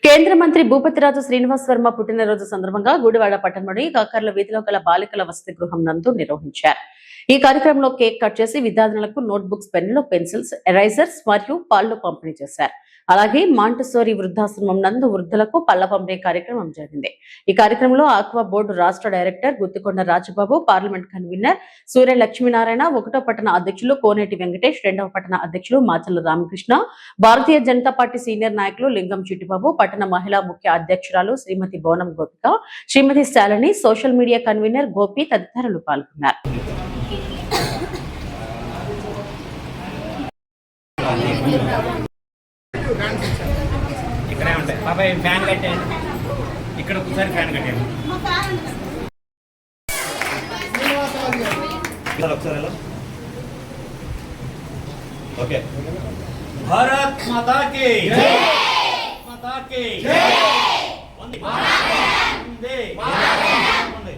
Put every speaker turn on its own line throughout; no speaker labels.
కేంద్ర మంత్రి భూపతిరాజు శ్రీనివాస్ వర్మ పుట్టినరోజు సందర్భంగా గుడివాడ పట్టణంలోని కాకర్ల వీధిలో గల బాలికల వసతి గృహం నందు నిర్వహించారు. ఈ కార్యక్రమంలో కేక్ కట్ చేసి విద్యార్థులకు నోట్ బుక్స్, పెన్నులు, పెన్సిల్స్, ఎరైజర్స్ మరియు పళ్లు పంపిణీ చేశారు. అలాగే మాంటెసోరీ వృద్ధాశ్రమం నందు వృద్ధులకు పళ్ల పంపిణీ కార్యక్రమం జరిగింది. ఈ కార్యక్రమంలో ఆక్వా బోర్డు రాష్ట్ర director Guttikonda Rajababu, parliament convener Surya Lakshminarayana, 1వ పట్టణ అధ్యక్షులు కోనేటి వెంకటేష్, 2వ పట్టణ అధ్యక్షులు మాచల్ల రామకృష్ణ, భారతీయ జనతా పార్టీ సీనియర్ నాయకులు లింగం చిట్టిబాబు, పట్టణ మహిళా ముఖ్య అధ్యక్షురాలు Shrimati Bonam Gopika, Shrimati Shalini, social media convener Gopi తదితరులు పాల్గొన్నారు.
ఇక్కడే ఉంటాయి బాబాయ్. ఫ్యాన్ కట్టేయండి, ఇక్కడ ఒకసారి ఫ్యాన్ కట్టేయండి. ఒకసారి ఓకే. భారత్ మాతా కీ జై, మాతా కీ జై, వందే మాతరం.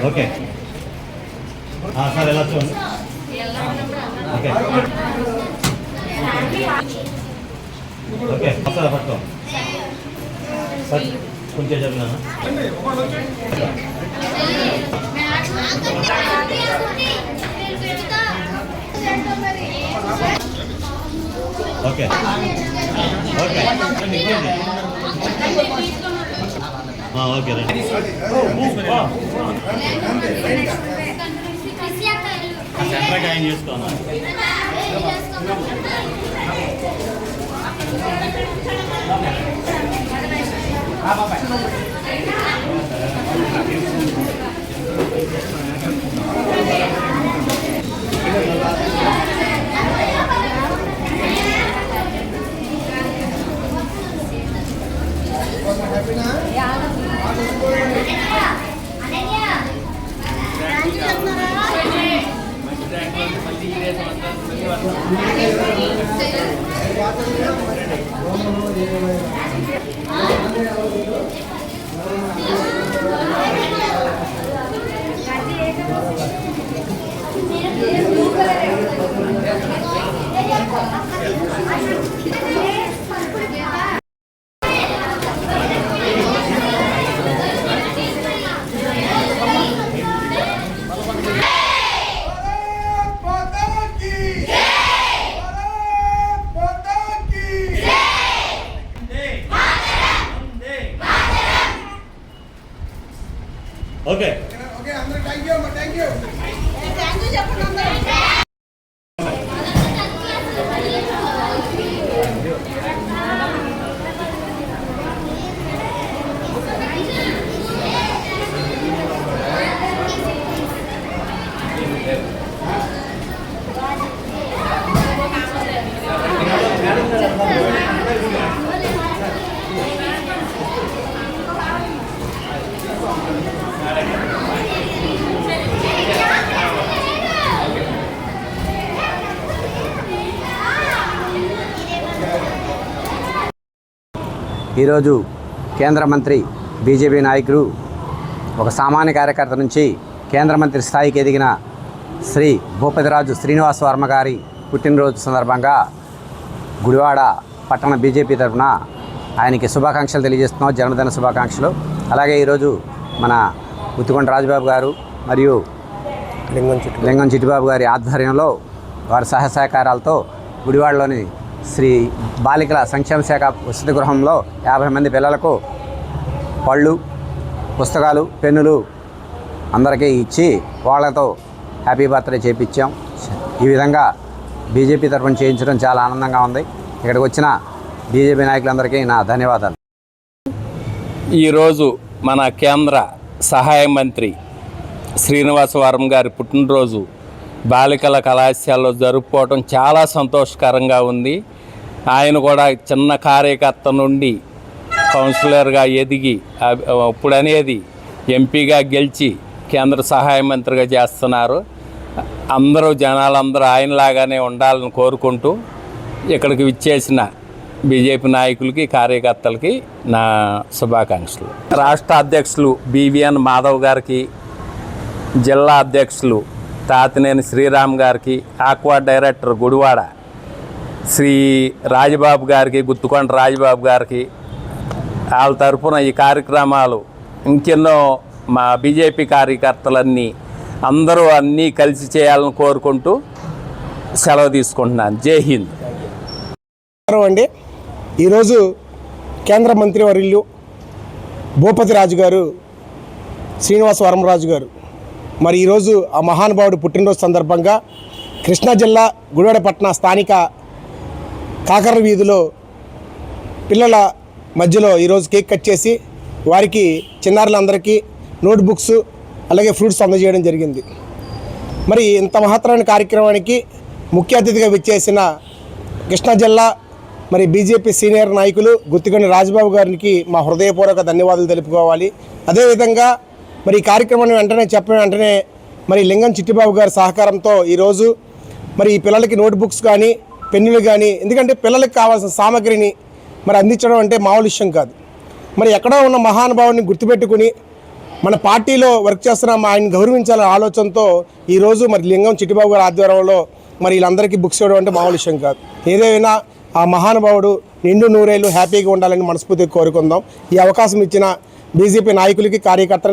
ఓకే సార్ ఎలా చూడండి. ఓకే ఓకే ఒకసారి పట్టుకో సార్, కొంచెం చెప్పినా. ఓకే ఓకే ఓకే రండి. సెంటర్ జాయిన్ చేసుకోనా. ఓకే ఓకే అందరూ థాంక్యూ చెప్పండి అందరూ.
ఈరోజు కేంద్ర మంత్రి బీజేపీ నాయకులు, ఒక సామాన్య కార్యకర్త నుంచి కేంద్ర మంత్రి స్థాయికి ఎదిగిన శ్రీ భూపతిరాజు శ్రీనివాస్ వర్మ గారి పుట్టినరోజు సందర్భంగా గుడివాడ పట్టణ బీజేపీ తరఫున ఆయనకి శుభాకాంక్షలు తెలియజేస్తున్నాం, జన్మదిన శుభాకాంక్షలు. అలాగే ఈరోజు మన గుత్తికొండ రాజబాబు గారు మరియు లింగం చిట్టిబాబు గారి ఆధ్వర్యంలో వారి సహకారాలతో గుడివాడలోని శ్రీ బాలికల సంక్షేమ శాఖ వసతి గృహంలో 50 మంది పిల్లలకు పళ్ళు, పుస్తకాలు, పెన్నులు అందరికీ ఇచ్చి వాళ్ళతో హ్యాపీ బర్త్డే చేయించాం. ఈ విధంగా బీజేపీ తరఫున చేయించడం చాలా ఆనందంగా ఉంది. ఇక్కడికి వచ్చిన బీజేపీ నాయకులందరికీ నా ధన్యవాదాలు.
ఈరోజు మన కేంద్ర సహాయ మంత్రి శ్రీనివాస్ వర్మ గారి పుట్టినరోజు బాలికల కళాశాలలో జరుపుకోవడం చాలా సంతోషకరంగా ఉంది. ఆయన కూడా చిన్న కార్యకర్త నుండి కౌన్సిలర్గా ఎదిగి ఇప్పుడనేది ఎంపీగా గెలిచి కేంద్ర సహాయ మంత్రిగా చేస్తున్నారు. అందరూ జనాలందరూ ఆయనలాగానే ఉండాలని కోరుకుంటూ ఇక్కడికి విచ్చేసిన బీజేపీ నాయకులకి కార్యకర్తలకి నా శుభాకాంక్షలు. రాష్ట్ర అధ్యక్షులు బివిఎన్ మాధవ్ గారికి, జిల్లా అధ్యక్షులు తాతినేని శ్రీరామ్ గారికి, ఆక్వా డైరెక్టర్ గుడివాడ శ్రీ రాజబాబు గారికి, గుత్తుకొండ రాజబాబు గారికి, వాళ్ళ తరఫున ఈ కార్యక్రమాలు ఇంకెన్నో మా బీజేపీ కార్యకర్తలన్నీ అందరూ అన్నీ కలిసి చేయాలని కోరుకుంటూ సెలవు తీసుకుంటున్నాను. జై హింద్.
అండి, ఈరోజు కేంద్ర మంత్రివర్యులు భూపతి రాజు గారు, శ్రీనివాస వర్మరాజు గారు మరి ఈరోజు ఆ మహానుభావుడు పుట్టినరోజు సందర్భంగా కృష్ణా జిల్లా గుడివాడపట్న స్థానిక కాకర్ల వీధిలో పిల్లల మధ్యలో ఈరోజు కేక్ కట్ చేసి వారికి చిన్నారులందరికీ నోట్ బుక్స్ అలాగే ఫ్రూట్స్ అందజేయడం జరిగింది. మరి ఇంత మహత్తరమైన కార్యక్రమానికి ముఖ్య అతిథిగా విచ్చేసిన కృష్ణా జిల్లా మరి బీజేపీ సీనియర్ నాయకులు గుత్తికొండ రాజబాబు గారికి మా హృదయపూర్వక ధన్యవాదాలు తెలుపుకోవాలి. అదేవిధంగా మరి ఈ కార్యక్రమాన్ని వెంటనే మరి లింగం చిట్టిబాబు గారి సహకారంతో ఈరోజు మరి ఈ పిల్లలకి నోట్ బుక్స్ కానీ పెన్నులు కానీ, ఎందుకంటే పిల్లలకి కావాల్సిన సామగ్రిని మరి అందించడం అంటే మామూలు విషయం కాదు. మరి ఎక్కడో ఉన్న మహానుభావుని గుర్తుపెట్టుకుని మన పార్టీలో వర్క్ చేస్తున్న ఆయన గౌరవించాలనే ఆలోచనతో ఈరోజు మరి లింగం చిట్టిబాబు గారి ఆధ్వర్యంలో మరి వీళ్ళందరికీ బుక్స్ ఇవ్వడం అంటే మామూలు విషయం కాదు. ఏదైనా ఆ మహానుభావుడు నిండు నూరేళ్ళు హ్యాపీగా ఉండాలని మనస్ఫూర్తిగా కోరుకుందాం. ఈ అవకాశం ఇచ్చిన బీజేపీ నాయకులకి, కార్యకర్తలు